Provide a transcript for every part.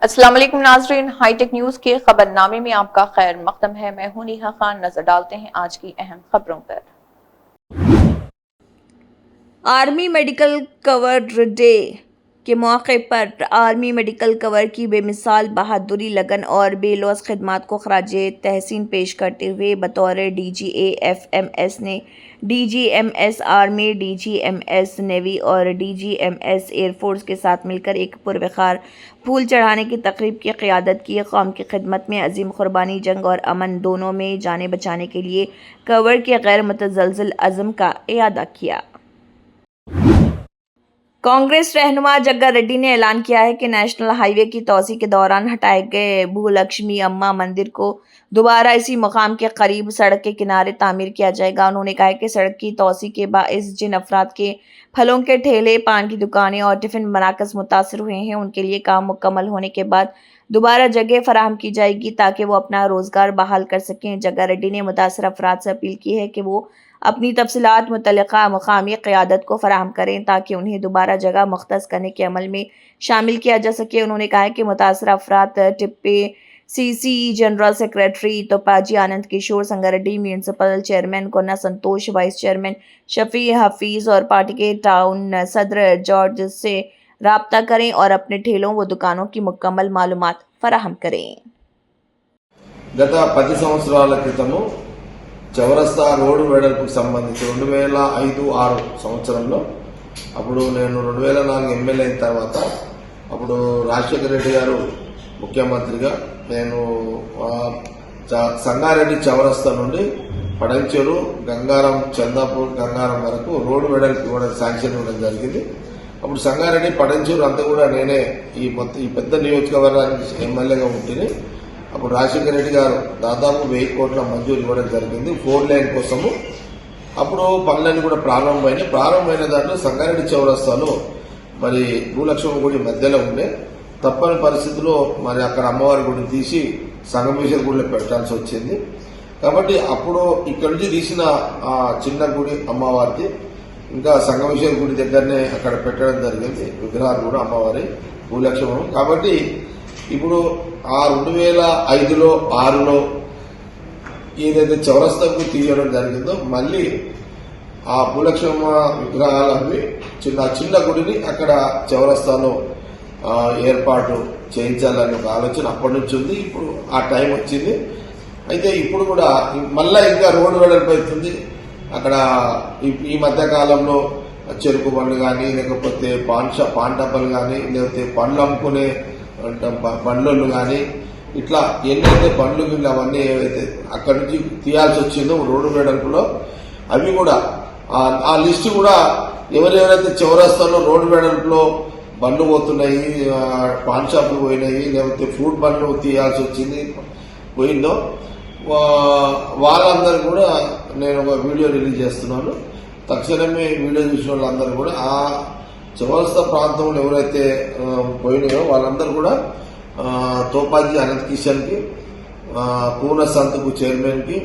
अस्सलाम वालेकुम नाज़रीन, हाईटेक न्यूज़ के खबरनामे में आपका खैर मकदम है। मैं हूं नेहा खान। नजर डालते हैं आज की अहम खबरों पर। आर्मी मेडिकल कवर डे के मौके पर आर्मी मेडिकल कवर की बेमिसाल बहादुरी, लगन और बेलौस खिदमात को खराजे तहसीन पेश करते हुए बतौर DGA-FMS ने DGMS आर्मी, DGMS नेवी और DGMS एयरफोर्स के साथ मिलकर एक पुरवकार फूल चढ़ाने की तकरीब की क़यादत की। कौम की खिदमत में अजीम कुर्बानी, जंग और अमन दोनों में जाने बचाने के लिए कवर के गैर मुतज़लज़िल अज़्म का इयादा किया। कांग्रेस रहनुमा जग्गा रेड्डी ने ऐलान किया है कि नेशनल हाईवे की तोसी के दौरान हटाए गए भूलक्ष्मी अम्मा मंदिर को दोबारा इसी मुकाम के करीब सड़क के किनारे तामीर किया जाएगा। उन्होंने कहा कि सड़क की तोसी के बाइस जिन अफराद के फलों के ठेले, पान की दुकानें और टिफिन मराकज मुतासर हुए हैं, उनके लिए काम मुकम्मल होने के बाद दोबारा जगह फराहम की जाएगी ताकि वो अपना रोजगार बहाल कर सकें। जग्गा रेड्डी ने मुतासर अफराद से अपील की है कि वो अपनी तफसीलात मुतल्लिका मकामी क़यादत को फराहम करें ताकि उन्हें दोबारा जगह मुख्तस करने के अमल में शामिल किया जा सके। उन्होंने कहा कि मुतासर अफराद टिप्पे CC general secretary तोपाजी Anand Kishore, Sangareddy municipal chairman कोन्ना संतोष, वाइस चेयरमैन शफी हफीज़ और पार्टी के टाउन सदर जॉर्ज से राब्ता करें और अपने ठेलों व दुकानों की मुकम्मल मालूमात फराहम करें। గత 10 సంవత్సరాల క్రితము చౌరస్తా రోడ్డు వెడల్పుకు సంబంధించి 2005-6 సంవత్సరంలో అప్పుడు నేను 2004 ఎమ్మెల్యే అయిన తర్వాత అప్పుడు రాజశేఖర రెడ్డి గారు ముఖ్యమంత్రిగా నేను సంగారెడ్డి చౌరస్తా నుండి పడంచెరు, గంగారం, చందాపూర్, గంగారం వరకు రోడ్డు వెడల్పు కూడా శాంక్షన్ ఇవ్వడం జరిగింది. అప్పుడు సంగారెడ్డి, పడంచెరు అంతా కూడా నేనే ఈ పెద్ద నియోజకవర్గానికి ఎమ్మెల్యేగా ఉంటుంది. అప్పుడు రాజశేఖర రెడ్డి గారు దాదాపు 1000 కోట్ల మంజూరు ఇవ్వడం జరిగింది 4 లైన్ కోసము. అప్పుడు పనులన్నీ కూడా ప్రారంభమైన దాంట్లో సంగారెడ్డి చౌరస్తాలో మరి భూలక్ష్మి గుడి మధ్యలో ఉండే తప్పని పరిస్థితుల్లో మరి అక్కడ అమ్మవారి గుడిని తీసి సంగమేశ్వర గుడిలో పెట్టాల్సి వచ్చింది. కాబట్టి అప్పుడు ఇక్కడ నుంచి తీసిన ఆ చిన్న గుడి అమ్మవారిది ఇంకా సంగమేశ్వర గుడి దగ్గరనే అక్కడ పెట్టడం జరిగింది విగ్రహాలు కూడా అమ్మవారి భూలక్ష్మి. కాబట్టి ఇప్పుడు ఆ 2005లో 6లో ఏదైతే చౌరస్తాకు తీయడం జరిగిందో మళ్ళీ ఆ భూలక్ష్మమ్మ విగ్రహాలవి చిన్న గుడిని అక్కడ చౌరస్తాలో ఏర్పాటు చేయించాలనే ఒక ఆలోచన అప్పటి నుంచి ఉంది. ఇప్పుడు ఆ టైం వచ్చింది. అయితే ఇప్పుడు కూడా మళ్ళా ఇంకా రోడ్డు వెడల్పు అవుతుంది. అక్కడ ఈ మధ్య కాలంలో చెరుకు బండ్లు కానీ, లేకపోతే పాన్ డబ్బాలు కానీ, లేకపోతే పండ్లు అమ్ముకునే బండ్లు కానీ, ఇట్లా ఎన్నైతే బండ్లు గిళ్ళు అవన్నీ ఏవైతే అక్కడి నుంచి తీయాల్సి వచ్చిందో రోడ్డు వెడల్పులో అవి కూడా ఆ లిస్టు కూడా ఎవరెవరైతే చౌరస్తాలో రోడ్డు వెడల్పులో బండ్లు పోతున్నాయి, పాన్ షాపులు పోయినాయి, లేకపోతే ఫుడ్ బండ్లు తీయాల్సి వచ్చింది పోయిందో వాళ్ళందరూ కూడా నేను ఒక వీడియో రిలీజ్ చేస్తున్నాను. తక్షణమే వీడియో చూసిన వాళ్ళందరూ కూడా ఆ చౌరస్తా ప్రాంతంలో ఎవరైతే పోయినాయో వాళ్ళందరూ కూడా తోపాజీ అనంత్ కిషన్ కి, పూర్ణ సంతకు చైర్మన్ కి,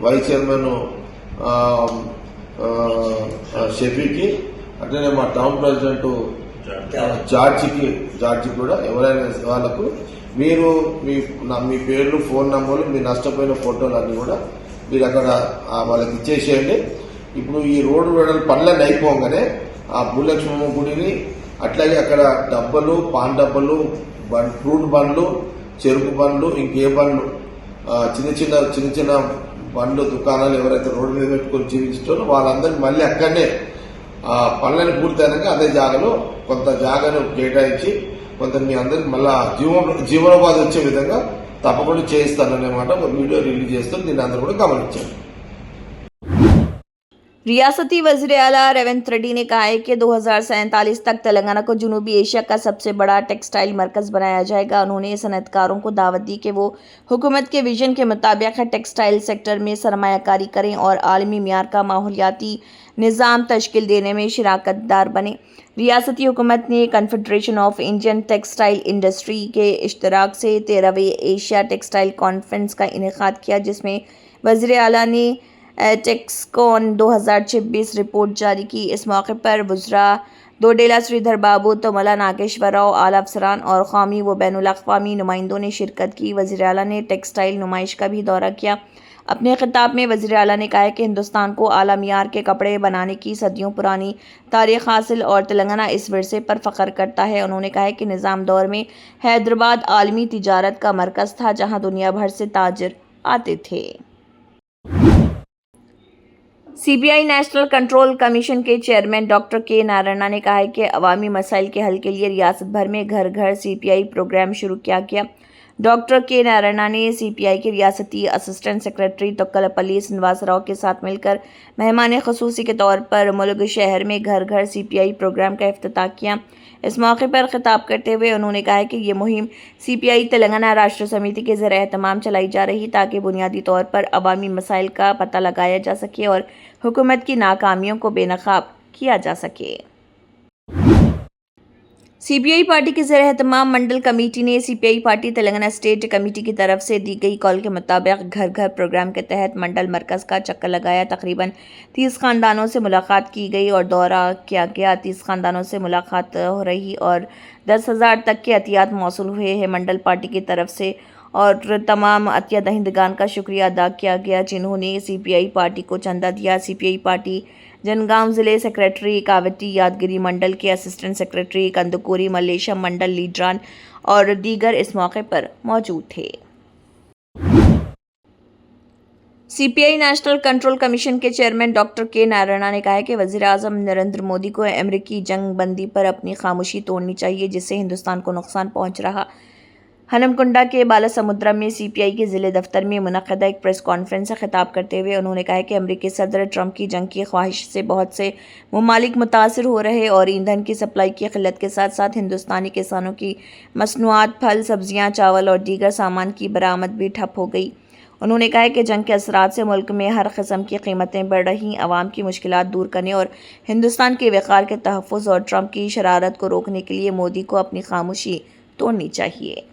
వైస్ చైర్మన్ షఫీకి, అట్లనే మా టౌన్ ప్రెసిడెంట్ జార్జి కూడా ఎవరైనా వాళ్ళకు మీరు మీ పేర్లు, ఫోన్ నంబర్లు, మీ నష్టపోయిన ఫోటోలు అన్ని కూడా మీరు అక్కడ వాళ్ళకి ఇచ్చేసేయండి. ఇప్పుడు ఈ రోడ్డు వెడల్పు పనులన్నీ అయిపోగానే ఆ భూలక్ష్మమ్మ గుడిని అట్లాగే అక్కడ డబ్బలు, పాన్ డబ్బలు, ఫ్రూట్ బండ్లు, చెరుకు బండ్లు, ఇంకే బండ్లు చిన్న చిన్న బండ్లు దుకాణాలు ఎవరైతే రోడ్డు మీద పెట్టుకొని జీవించారో వాళ్ళందరినీ మళ్ళీ అక్కడనే పనులను పూర్తయినాక అదే జాగాలో కొంత జాగాను కేటాయించి కొంత మీ అందరికి మళ్ళా జీవనోపాధి వచ్చే విధంగా తప్పకుండా చేయిస్తానన్నమాట ఒక వీడియో రిలీజ్ చేస్తాను. దీన్ని అందరూ కూడా గమనించండి. रियासती वज़ीर आला रेवंत रेड्डी ने कहा है कि 2047 तक तेलंगाना को जनूबी एशिया का सबसे बड़ा टेक्सटाइल मरकज़ बनाया जाएगा। उन्होंने सनअतकारों को दावत दी कि वो हुकूमत के विजन के मुताबिक टेक्सटाइल सेक्टर में सरमायाकारी करें और आलमी मियार का माहौलियाती निज़ाम तश्कील देने में शिराकतदार बने। रियासती हुकूमत ने confederation of Indian textile industry के इश्तराक से 13वें एशिया टेक्सटाइल कॉन्फ्रेंस का इनेकाद किया, जिसमें वज़ीर आला ने टेक्सकॉन 2026 रिपोर्ट जारी की। इस मौके पर वुज़रा दोडेला श्रीधर बाबू, तोमला नागेश्वर राव, आला अफसरान और कौमी व बैनुल अक़वामी नुमाइंदों ने शिरकत की। वज़ीर आला ने टेक्सटाइल नुमाइश का भी दौरा किया। अपने खिताब में वज़ीर आला ने कहा कि हिंदुस्तान को आला मियार के कपड़े बनाने की सदियों पुरानी तारीख़ हासिल और तेलंगाना इस विरसे पर फ़ख्र करता है। उन्होंने कहा कि निज़ाम दौर में हैदराबाद आलमी तिजारत का मरकज़ था, जहाँ दुनिया भर से ताजिर आते थे। सीबीआई नेशनल कंट्रोल कमीशन के चेयरमैन डॉक्टर के नारायणा ने कहा है कि अवामी मसाइल के हल के लिए रियासत भर में घर घर सीपीआई प्रोग्राम शुरू किया गया। डॉक्टर के नारायणा ने सीपीआई के रियासती असिस्टेंट सेक्रेटरी तोक्कलपल्ली श्रीनिवासराव के साथ मिलकर मेहमान ख़ुसूसी के तौर पर मुल्क शहर में घर घर सीपीआई प्रोग्राम का इफ्तिताह किया। इस मौके पर खिताब करते हुए उन्होंने कहा कि ये मुहिम सीपीआई तेलंगाना राष्ट्र समिति के ज़रिए एहतमाम चलाई जा रही, ताकि बुनियादी तौर पर अवामी मसाइल का पता लगाया जा सके और हुकूमत की नाकामियों को बेनकाब किया जा सके। सीपीआई पार्टी के ज़रिए एहतमाम मंडल कमेटी ने CPI party Telangana state committee की तरफ से दी गई कॉल के मुताबिक घर घर प्रोग्राम के तहत मंडल मरकज़ का चक्कर लगाया। तकरीबन 30 ख़ानदानों से मुलाकात की गई और दौरा किया गया। 30 ख़ानदानों से मुलाकात हो रही और 10,000 तक के अतियात मौसूल हुए हैं मंडल पार्टी की तरफ से, और तमाम अतिया दहिंदगान का शुक्रिया अदा किया गया जिन्होंने सीपीआई पार्टी को चंदा दिया। सीपीआई पार्टी जनगांव ज़िले सेक्रेटरी कावटी यादगिरी मंडल के असिस्टेंट सेक्रेटरी कंदुकूरी मल्लेशम मंडल लीडरान और दीगर इस मौके पर मौजूद थे। सीपीआई नेशनल कंट्रोल कमीशन के चेयरमैन डॉक्टर के नारायणा ने कहा है कि वज़ीर आज़म नरेंद्र मोदी को अमेरिकी जंग बंदी पर अपनी खामोशी तोड़नी चाहिए, जिससे हिंदुस्तान को नुकसान पहुंच रहा। हनमकुंडा के बालासमुद्रा में सीपीआई के ज़िले दफ्तर में मुनक़दा एक प्रेस कॉन्फ्रेंस से खिताब करते हुए उन्होंने कहा कि अमेरिकी सदर ट्रंप की जंग की ख्वाहिश से बहुत से ममालिक मुतासर हो रहे और ईंधन की सप्लाई की किल्लत के साथ साथ हिंदुस्तानी किसानों की मसनूआत, फल, सब्जियां, चावल और दीगर सामान की बरामद भी ठप हो गई। उन्होंने कहा कि जंग के असरात से मुल्क में हर किस्म की कीमतें बढ़ रही। आवाम की मुश्किलात दूर करने और हिंदुस्तान के वक़ार के तहफ़्फ़ुज़ और ट्रंप की शरारत को रोकने के लिए मोदी को अपनी खामोशी तोड़नी चाहिए।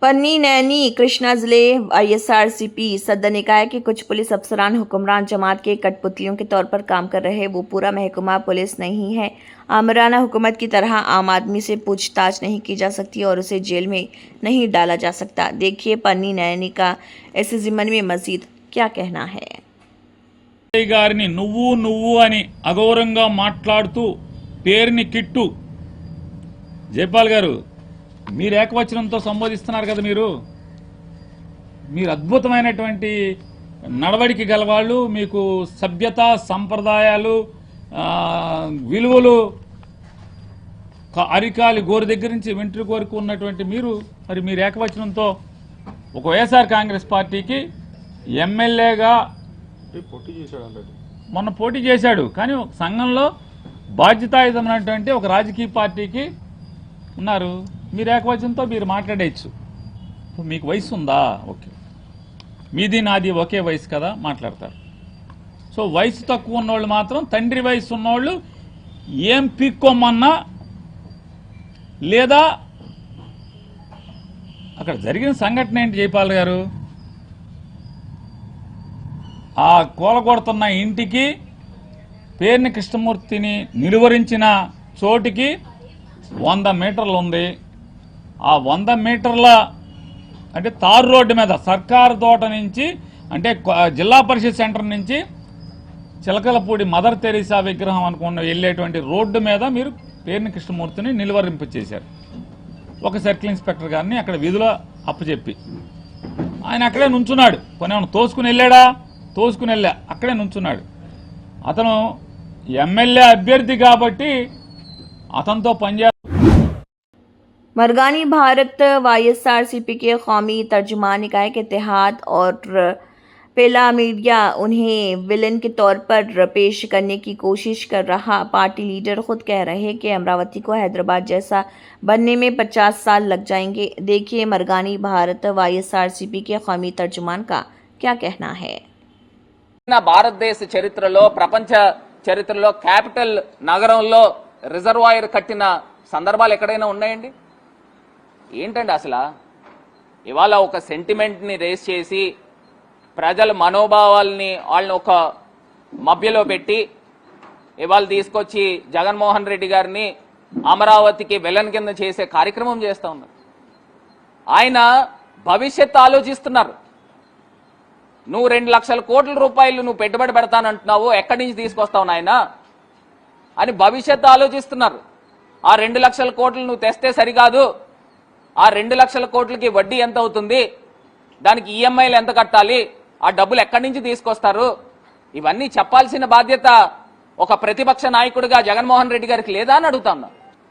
पन्नी नैनी कृष्णा ज़िले ISRCP सदर ने कहा है कि कुछ पुलिस अफसरान हुक्मरान जमात के कठपुतलियों के तौर पर काम कर रहे हैं। वो पूरा महकमा पुलिस नहीं है। आमराना हुकूमत की तरह आम आदमी से पूछताछ नहीं की जा सकती और उसे जेल में नहीं डाला जा सकता। देखिए पन्नी नैनी का इस ज़िम्मन में मज़ीद क्या कहना है। గారిని నువ్వు అని అగౌరవంగా మాట్లాడుతూ పేరుని కిట్టు జైపాల్ గారు మీరు ఏకవచనంతో సంబోధిస్తున్నారు కదా, మీరు అద్భుతమైనటువంటి నడవడికి గలవాళ్ళు, మీకు సభ్యత, సంప్రదాయాలు, విలువలు అరికాలి గోరు దగ్గర నుంచి వెంట్రుక వరకు ఉన్నటువంటి మీరు ఏకవచనంతో ఒక వైఎస్ఆర్ కాంగ్రెస్ పార్టీకి ఎమ్మెల్యేగా మొన్న పోటీ చేశాడు, కానీ సంఘంలో బాధ్యతాయుతమైనటువంటి ఒక రాజకీయ పార్టీకి ఉన్నారు. మీరు ఏకవచనంతో మీరు మాట్లాడేయచ్చు. మీకు వయసు ఉందా? ఓకే, మీది నాది ఒకే వయసు కదా, మాట్లాడతారు. సో వయసు తక్కువ ఉన్నోళ్ళు మాత్రం తండ్రి వయసు ఉన్నోళ్ళు ఏం పీక్కోమన్నా లేదా అక్కడ జరిగిన సంఘటన ఏంటి జైపాల్ గారు? ఆ కూలగొడుతున్న ఇంటికి పేర్ని కృష్ణమూర్తిని నిలువరించిన చోటికి 100 మీటర్లు ఉంది. ఆ 100 మీటర్ల అంటే తారు రోడ్డు మీద సర్కారు తోట నుంచి అంటే జిల్లా పరిషత్ సెంటర్ నుంచి చిలకలపూడి మదర్ తెరీసా విగ్రహం అనుకున్న వెళ్ళేటువంటి రోడ్డు మీద మీరు పేర్ని కృష్ణమూర్తిని నిలువరింపు చేశారు. ఒక సర్కిల్ ఇన్స్పెక్టర్ గారిని అక్కడ విధులు అప్పచెప్పి ఆయన అక్కడే నుంచున్నాడు. కొనేమన్నా తోసుకుని వెళ్ళా అక్కడే నుంచున్నాడు. అతను ఎమ్మెల్యే అభ్యర్థి కాబట్టి అతనితో పనిచేయాలి. मरगानी भारत YSRCP के कौमी तर्जुमान ने कहा कि इत्तेहाद और पहला मीडिया उन्हें विलन के तौर पर पेश करने की कोशिश कर रहा। पार्टी लीडर खुद कह रहे हैं कि अमरावती को हैदराबाद जैसा बनने में 50 साल लग जाएंगे। देखिए मरगानी भारत YSRCP के कौमी तर्जुमान का क्या कहना है। భారతదేశ చరిత్రలో, ప్రపంచ చరిత్రలో క్యాపిటల్ నగరంలో రిజర్వాయర్ కట్టిన సందర్భాలు ఎక్కడైనా ఉన్నాయండి? ఏంటండి అసలు ఇవాళ ఒక సెంటిమెంట్ని రేస్ చేసి ప్రజల మనోభావాల్ని వాళ్ళని ఒక మభ్యలో పెట్టి ఇవాళ తీసుకొచ్చి జగన్మోహన్ రెడ్డి గారిని అమరావతికి విలన్ కింద చేసే కార్యక్రమం చేస్తూ ఉన్నారు. ఆయన భవిష్యత్తు ఆలోచిస్తున్నారు. నువ్వు 2 లక్షల కోట్ల రూపాయలు నువ్వు పెట్టుబడి పెడతానంటున్నావు, ఎక్కడి నుంచి తీసుకొస్తావు నాయన అని భవిష్యత్తు ఆలోచిస్తున్నారు. ఆ 2 లక్షల కోట్లు నువ్వు తెస్తే సరికాదు, ఆ 2 లక్షల కోట్లకి వడ్డీ ఎంత అవుతుంది, దానికి ఈఎంఐలు ఎంత కట్టాలి, ఆ డబ్బులు ఎక్కడి నుంచి తీసుకొస్తారు, ఇవన్నీ చెప్పాల్సిన బాధ్యత ఒక ప్రతిపక్ష నాయకుడిగా జగన్మోహన్ రెడ్డి గారికి లేదా అని అడుగుతాను.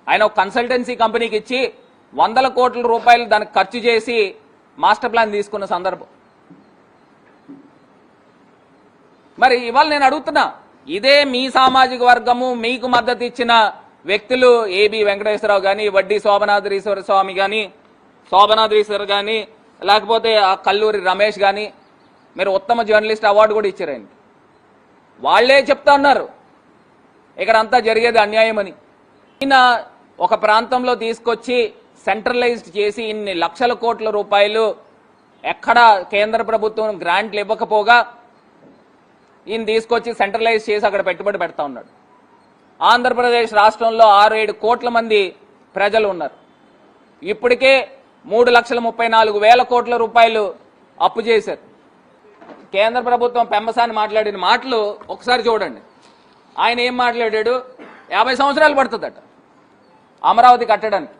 ఆయన ఒక కన్సల్టెన్సీ కంపెనీకి ఇచ్చి 100 కోట్ల రూపాయలు దానికి ఖర్చు చేసి మాస్టర్ ప్లాన్ తీసుకున్న సందర్భం. మరి ఇవాళ నేను అడుగుతున్నా, ఇదే మీ సామాజిక వర్గము మీకు మద్దతు ఇచ్చిన వ్యక్తులు ఏబి వెంకటేశ్వరరావు కానీ, వడ్డీ శోభనాద్రీశ్వర స్వామి కానీ, శోభనాద్రీశ్వర్ కానీ, లేకపోతే ఆ కల్లూరి రమేష్ కానీ, మీరు ఉత్తమ జర్నలిస్ట్ అవార్డు కూడా ఇచ్చారు ఆయనకి. వాళ్లే చెప్తా ఉన్నారు ఇక్కడ అంతా జరిగేది అన్యాయమని. ఈయన ఒక ప్రాంతంలో తీసుకొచ్చి సెంట్రలైజ్డ్ చేసి ఇన్ని లక్షల కోట్ల రూపాయలు ఎక్కడ కేంద్ర ప్రభుత్వం గ్రాంట్లు ఇవ్వకపోగా ఈయన తీసుకొచ్చి సెంట్రలైజ్ చేసి అక్కడ పెట్టుబడి పెడతా ఉన్నాడు. ఆంధ్రప్రదేశ్ రాష్ట్రంలో 6-7 కోట్ల మంది ప్రజలు ఉన్నారు. ఇప్పటికే 3,34,000 కోట్ల రూపాయలు అప్పు చేశారు. కేంద్ర ప్రభుత్వం పెంబసాని మాట్లాడిన మాటలు ఒకసారి చూడండి. ఆయన ఏం మాట్లాడాడు, 50 సంవత్సరాలు పడుతుందట అమరావతి కట్టడానికి.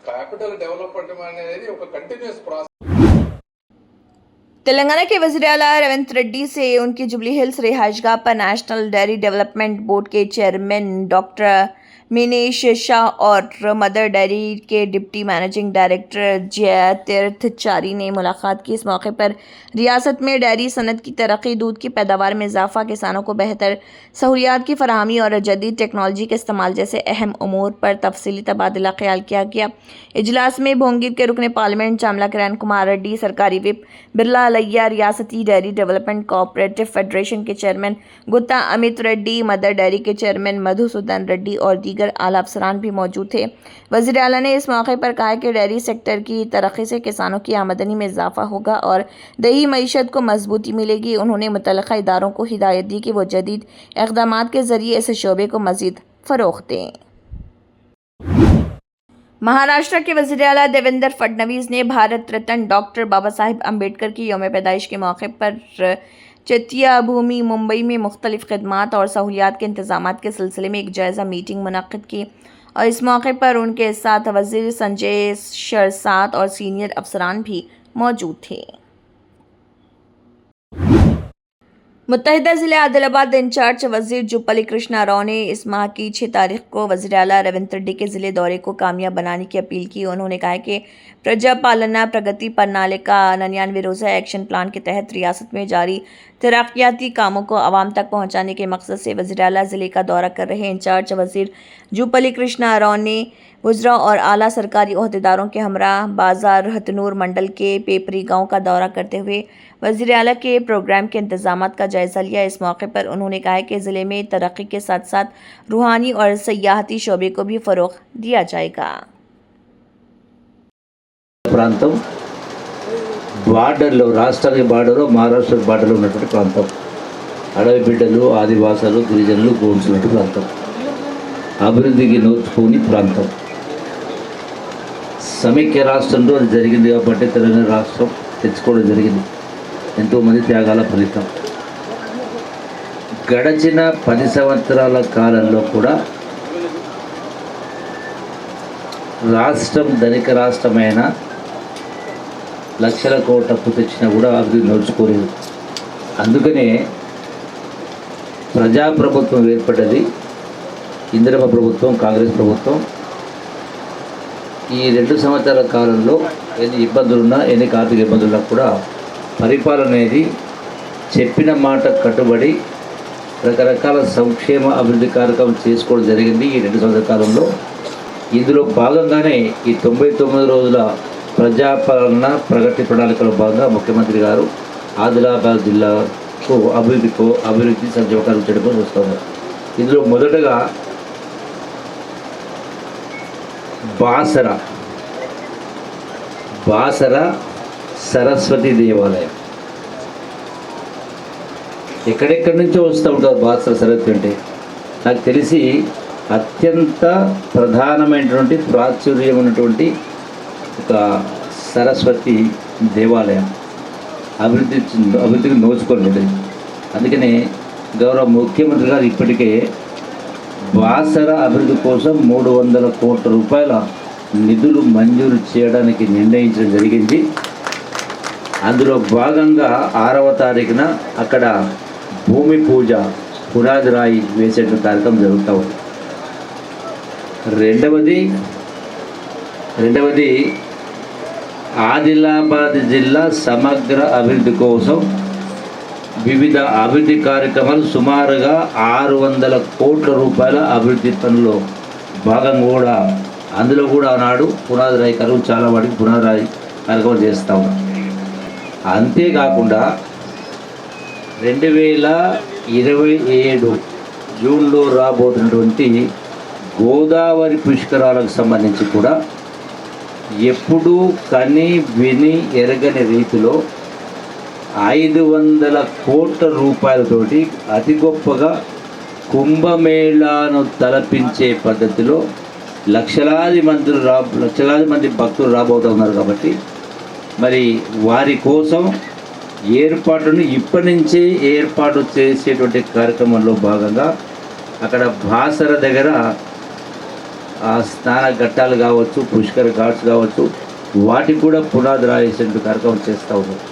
कैपिटल डेवलपमेंट అనేది ఒక కంటిన్యూస్ ప్రాసెస్. तेलंगाना के वज़ीर-ए-आला रेवंत रेड्डी से उनकी जुबली हिल्स रिहाइशगाह पर नेशनल डेयरी डेवलपमेंट बोर्ड के चेयरमैन डॉक्टर मिनेश शाह और मदर डेयरी के डिप्टी मैनेजिंग डायरेक्टर जय तीर्थचारी ने मुलाकात की। इस मौके पर रियासत में डेयरी सनत की तरक्की, दूध की पैदावार में इजाफा, किसानों को बेहतर सहूलियात की फराहमी और जदीद टेक्नोलॉजी के इस्तेमाल जैसे अहम उमूर पर तफसीली तबादला ख्याल किया गया। इजलास में भोंगीर के रुकने पार्लियामेंट चामला किरण कुमार रेड्डी, सरकारी विप बिरला अलैया, रियासती डेयरी डेवलपमेंट कोऑपरेटिव फेडरेशन के chairman Gutta Amit Reddy, mother dairy के चेयरमैन मधुसूदन रेड्डी और दीगर आला अफसरान भी मौजूद थे। वज़ीर आला ने इस मौके पर कहा कि डेयरी सेक्टर की तरक्की से किसानों की आमदनी में इजाफा होगा और देही मईशत को मजबूती मिलेगी। उन्होंने मुतल्लिक़ा इदारों को हिदायत दी कि वो जदीद इक़दामात के ज़रिए इस शोबे को मज़ीद फ़रोग़ दें। महाराष्ट्र के वज़ीर आला देवेंद्र फडणवीस ने भारत रत्न डॉक्टर बाबा साहिब अम्बेडकर की यौम पैदाइश के मौके पर चेतिया भूमि मुंबई में मुख्तलिफ खदमात और सहूलियात के इंतजामात के सिलसिले में एक जायज़ा मीटिंग मुनक़्क़िद की और इस मौके पर उनके साथ वज़ीर संजय शरसात और सीनियर अफसरान भी मौजूद थे। मुत्तहिदा ज़िले आदिलाबाद इंचार्ज वज़ीर जुप्पली कृष्णा राव ने इस माह की 6 तारीख को वज़ीर आला रेवंत रेड्डी के ज़िले दौरे को कामयाब बनाने की अपील की। उन्होंने कहा कि प्रजा पालना प्रगति प्रणालिका 99 रोज़ा एक्शन प्लान के तहत रियासत में जारी तरक्याती कामों को आवाम तक पहुँचाने के मकसद से वज़ीर आला ज़िले का दौरा कर रहे इंचार्ज वज़ीर जुप्पली कृष्णा राव ने वुज़रा और आला सरकारी ओहदेदारों के हमरा बाज़ार हथनूर मंडल के पेपरी गांव का दौरा करते हुए वज़ीर आला के प्रोग्राम के इंतजामात का जायज़ा लिया। इस मौके पर उन्होंने कहा कि ज़िले में तरक्की के साथ साथ रूहानी और सयाहती शोबे को भी फ़रोग़ दिया जाएगा। ప్రాంతం బార్డర్లో, రాష్ట్రానికి బార్డర్లో, మహారాష్ట్ర బార్డర్లో ఉన్నటువంటి ప్రాంతం, అడవి బిడ్డలు, ఆదివాసులు, గిరిజనులు గోల్చున్నటువంటి ప్రాంతం, అభివృద్ధికి నోచుకోని ప్రాంతం. సమైక్య రాష్ట్రంలో అది జరిగింది కాబట్టి తెలంగాణ రాష్ట్రం తెచ్చుకోవడం జరిగింది. ఎంతోమంది త్యాగాల ఫలితం. గడచిన 10 సంవత్సరాల కాలంలో కూడా రాష్ట్రం ధనిక రాష్ట్రమైన లక్షల కోట్ల అప్పు తెచ్చినా కూడా అభివృద్ధి నడుచుకోలేదు. అందుకనే ప్రజాప్రభుత్వం ఏర్పడ్డది. ఇందిరమ్మ ప్రభుత్వం, కాంగ్రెస్ ప్రభుత్వం ఈ 2 సంవత్సరాల కాలంలో ఎన్ని ఇబ్బందులున్నా, ఎన్ని ఆర్థిక ఇబ్బందులున్నా కూడా పరిపాలన అనేది చెప్పిన మాట కట్టుబడి రకరకాల సంక్షేమ అభివృద్ధి కార్యక్రమం చేసుకోవడం జరిగింది ఈ 2 సంవత్సరాల కాలంలో. ఇందులో భాగంగానే ఈ 99 రోజుల ప్రజాపాలన ప్రగతి ప్రణాళికలో భాగంగా ముఖ్యమంత్రి గారు ఆదిలాబాద్ జిల్లాకు అభివృద్ధి సంక్షేమ చేయడం వస్తున్నారు. ఇందులో మొదటగా బాసర సరస్వతి దేవాలయం. ఎక్కడెక్కడి నుంచో వస్తూ ఉంటారు బాసర సరస్వతి అంటే. నాకు తెలిసి అత్యంత ప్రధానమైనటువంటి ప్రాచుర్యం ఉన్నటువంటి ఒక సరస్వతి దేవాలయం అభివృద్ధికి నోచుకోలేదు. అందుకనే గౌరవ ముఖ్యమంత్రి గారు ఇప్పటికే బాసర అభివృద్ధి కోసం 300 కోట్ల రూపాయల నిధులు మంజూరు చేయడానికి నిర్ణయించడం జరిగింది. అందులో భాగంగా 6వ తారీఖున అక్కడ భూమి పూజ పునాది రాయి వేసే కార్యక్రమం జరుగుతూ ఉంది. రెండవది ఆదిలాబాద్ జిల్లా సమగ్ర అభివృద్ధి కోసం వివిధ అభివృద్ధి కార్యక్రమాలు సుమారుగా 600 కోట్ల రూపాయల అభివృద్ధి పనుల్లో భాగంగా కూడా అందులో కూడా ఆనాడు పునాది రాయి కరువు చాలా వాటికి పునాది రాయి కార్యక్రమం చేస్తూ ఉన్నాం. అంతేకాకుండా 2027 జూన్లో రాబోతున్నటువంటి గోదావరి పుష్కరాలకు సంబంధించి కూడా ఎప్పుడూ కని విని ఎరగని రీతిలో 500 కోట్ల రూపాయలతోటి అతి గొప్పగా కుంభమేళాను తలపించే పద్ధతిలో లక్షలాది మంది భక్తులు రాబోతూ ఉన్నారు. కాబట్టి మరి వారి కోసం ఏర్పాటును ఇప్పటి నుంచే ఏర్పాటు చేసేటువంటి కార్యక్రమంలో భాగంగా అక్కడ బాసర దగ్గర ఆ స్నాన ఘట్టాలు కావచ్చు, పుష్కర ఘాట్స్ కావచ్చు, వాటికి కూడా పునాది రాయేసేటువంటి కార్యక్రమం చేస్తూ ఉన్నారు.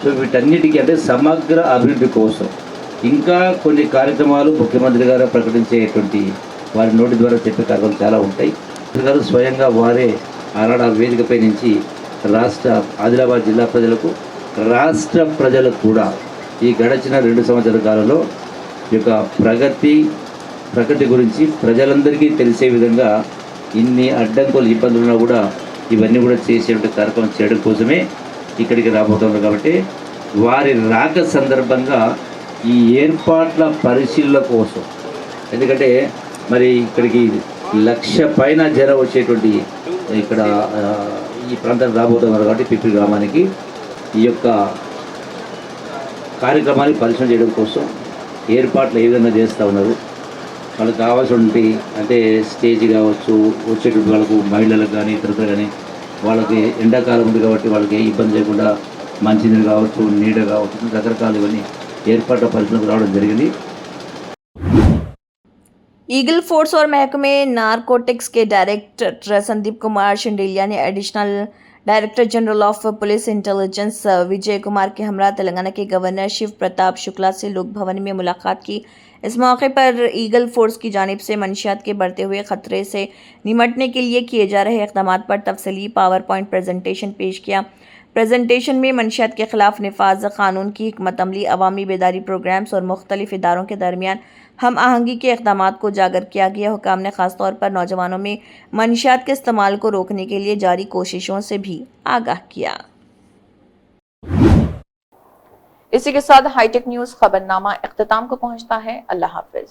సో వీటన్నిటికీ అంటే సమగ్ర అభివృద్ధి కోసం ఇంకా కొన్ని కార్యక్రమాలు ముఖ్యమంత్రి గారు ప్రకటించేటువంటి వారి నోటి ద్వారా చెప్పే కార్యక్రమాలు చాలా ఉంటాయి. గారు స్వయంగా వారే ఆనాడు ఆ వేదికపై నుంచి ఆదిలాబాద్ జిల్లా ప్రజలకు, రాష్ట్ర ప్రజలకు కూడా ఈ గడిచిన 2 సంవత్సరాల కాలంలో ఈ యొక్క ప్రగతి గురించి ప్రజలందరికీ తెలిసే విధంగా ఇన్ని అడ్డంకులు ఇబ్బందులున్నా కూడా ఇవన్నీ కూడా చేసేటువంటి కార్యక్రమం చేయడం కోసమే ఇక్కడికి రాబోతున్నారు. కాబట్టి వారి రాక సందర్భంగా ఈ ఏర్పాట్ల పరిశీలన కోసం, ఎందుకంటే మరి ఇక్కడికి 1,00,000 పైన జనం వచ్చేటువంటి ఇక్కడ ఈ ప్రాంతానికి రాబోతున్నారు. కాబట్టి పిప్పి గ్రామానికి ఈ యొక్క కార్యక్రమాన్ని పరిశీలన చేయడం కోసం ఏర్పాట్లు ఏ విధంగా చేస్తూ ఉన్నారు, వాళ్ళకి కావాల్సినటువంటి అంటే స్టేజ్ కావచ్చు, వచ్చేటువంటి వాళ్ళకు మహిళలకు కానీ ఇతరులు కానీ వాళ్ళకి ఎండాకాలం ఉంది కాబట్టి వాళ్ళకి ఇబ్బంది లేకుండా మంచినీరు కావచ్చు, నీడ కావచ్చు, రకరకాలు ఇవన్నీ ఏర్పాట్ల పరిశీలనకు రావడం జరిగింది. ईगल फोर्स और महकमे नारकोटिक्स के डायरेक्टर संदीप कुमार शंडेलिया ने additional director general of police intelligence Vijay Kumar के हमरा तेलंगाना के गवर्नर शिव प्रताप शुक्ला से लोक भवन में मुलाकात की। इस मौके पर ईगल फोर्स की जानिब से मंशियात के बढ़ते हुए खतरे से निमटने के लिए किए जा रहे इक़दाम पर तफसीली पावर पॉइंट प्रेजेंटेशन पेश किया। प्रेजेंटेशन में मंशियात के खिलाफ निफाज कानून की हिकमत अमली, अवामी बेदारी प्रोग्राम्स और मुख्तलिफ इदारों के दरमियान हम आहंगी के इक़दाम को उजागर किया गया। हुकाम ने खासतौर पर नौजवानों में मंशियात के इस्तेमाल को रोकने के लिए जारी कोशिशों से भी आगाह किया। इसी के साथ हाईटेक न्यूज़ खबरनामा इख्तिताम को पहुंचता है। अल्लाह हाफिज।